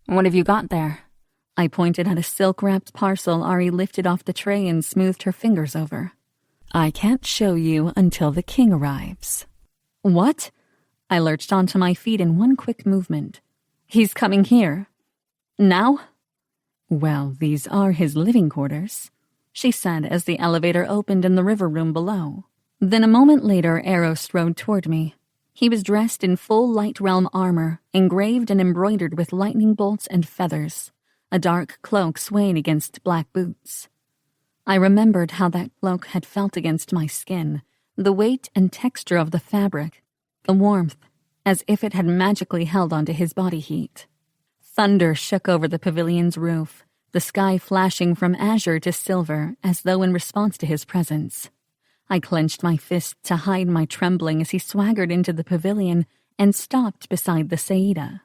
What have you got there? I pointed at a silk-wrapped parcel Ari lifted off the tray and smoothed her fingers over. I can't show you until the king arrives. What? I lurched onto my feet in one quick movement. He's coming here. Now? Well, these are his living quarters, she said as the elevator opened in the river room below. Then a moment later, Arrow strode toward me. He was dressed in full Light Realm armor, engraved and embroidered with lightning bolts and feathers, a dark cloak swaying against black boots. I remembered how that cloak had felt against my skin, the weight and texture of the fabric, the warmth, as if it had magically held onto his body heat. Thunder shook over the pavilion's roof, the sky flashing from azure to silver as though in response to his presence. I clenched my fist to hide my trembling as he swaggered into the pavilion and stopped beside the Saida.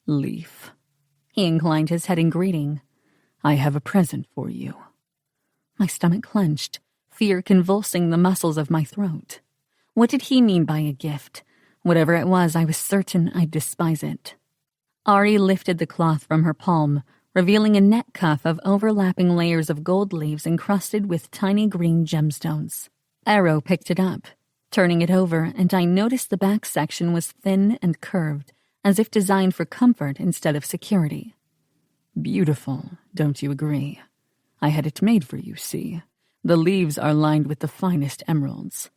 Leaf. He inclined his head in greeting. I have a present for you. My stomach clenched, fear convulsing the muscles of my throat. What did he mean by a gift? Whatever it was, I was certain I'd despise it. Ari lifted the cloth from her palm, revealing a neck cuff of overlapping layers of gold leaves encrusted with tiny green gemstones. Arrow picked it up, turning it over, and I noticed the back section was thin and curved, as if designed for comfort instead of security. Beautiful, don't you agree? I had it made for you, see? The leaves are lined with the finest emeralds.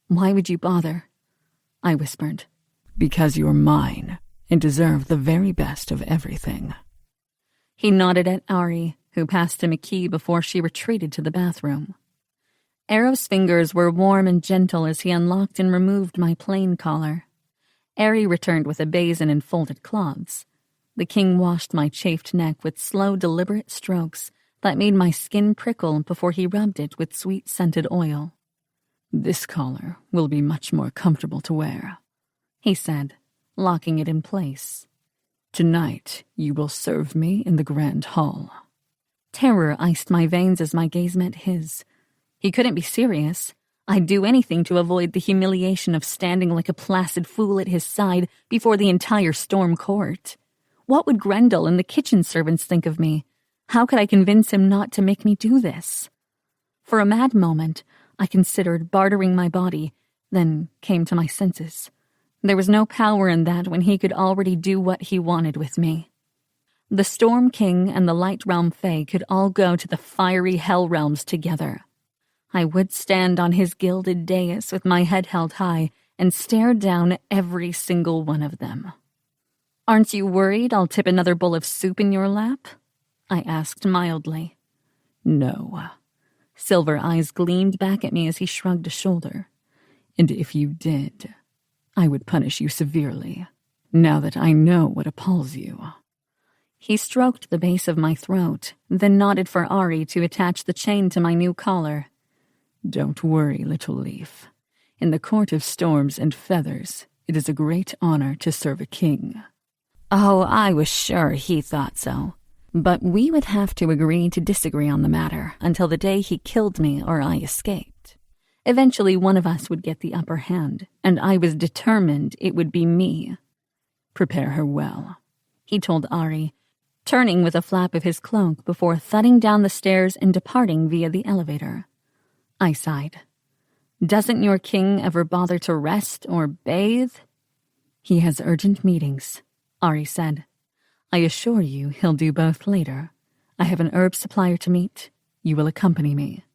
Why would you bother? I whispered. Because you're mine, and deserve the very best of everything. He nodded at Ari, who passed him a key before she retreated to the bathroom. Arrow's fingers were warm and gentle as he unlocked and removed my plain collar. Ari returned with a basin and folded cloths. The king washed my chafed neck with slow, deliberate strokes that made my skin prickle before he rubbed it with sweet-scented oil. This collar will be much more comfortable to wear, he said, locking it in place. Tonight, you will serve me in the grand hall. Terror iced my veins as my gaze met his. He couldn't be serious. I'd do anything to avoid the humiliation of standing like a placid fool at his side before the entire Storm Court. What would Grendel and the kitchen servants think of me? How could I convince him not to make me do this? For a mad moment, I considered bartering my body, then came to my senses. There was no power in that when he could already do what he wanted with me. The Storm King and the Light Realm Fae could all go to the fiery Hell Realms together. I would stand on his gilded dais with my head held high and stare down every single one of them. Aren't you worried I'll tip another bowl of soup in your lap? I asked mildly. No. Silver eyes gleamed back at me as he shrugged a shoulder. And if you did, I would punish you severely, now that I know what appalls you. He stroked the base of my throat, then nodded for Ari to attach the chain to my new collar. Don't worry, little leaf. In the court of storms and feathers, it is a great honor to serve a king. Oh, I was sure he thought so. But we would have to agree to disagree on the matter until the day he killed me or I escaped. Eventually one of us would get the upper hand, and I was determined it would be me. Prepare her well, he told Ari, turning with a flap of his cloak before thudding down the stairs and departing via the elevator. I sighed. Doesn't your king ever bother to rest or bathe? He has urgent meetings, Ari said. I assure you he'll do both later. I have an herb supplier to meet. You will accompany me.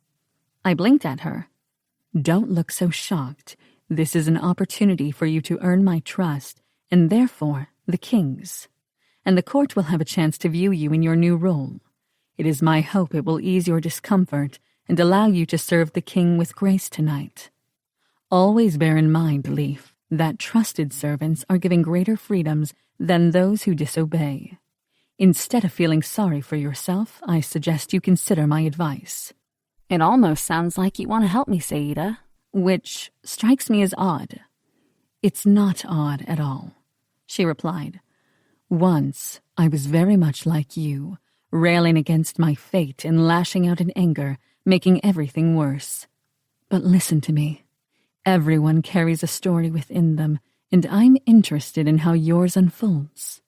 I blinked at her. Don't look so shocked. This is an opportunity for you to earn my trust, and therefore the king's. And the court will have a chance to view you in your new role. It is my hope it will ease your discomfort and allow you to serve the king with grace tonight. Always bear in mind, Leaf, that trusted servants are given greater freedoms than those who disobey. Instead of feeling sorry for yourself, I suggest you consider my advice. It almost sounds like you want to help me, Saida, which strikes me as odd. It's not odd at all, she replied. Once, I was very much like you, railing against my fate and lashing out in anger, making everything worse. But listen to me. Everyone carries a story within them, and I'm interested in how yours unfolds.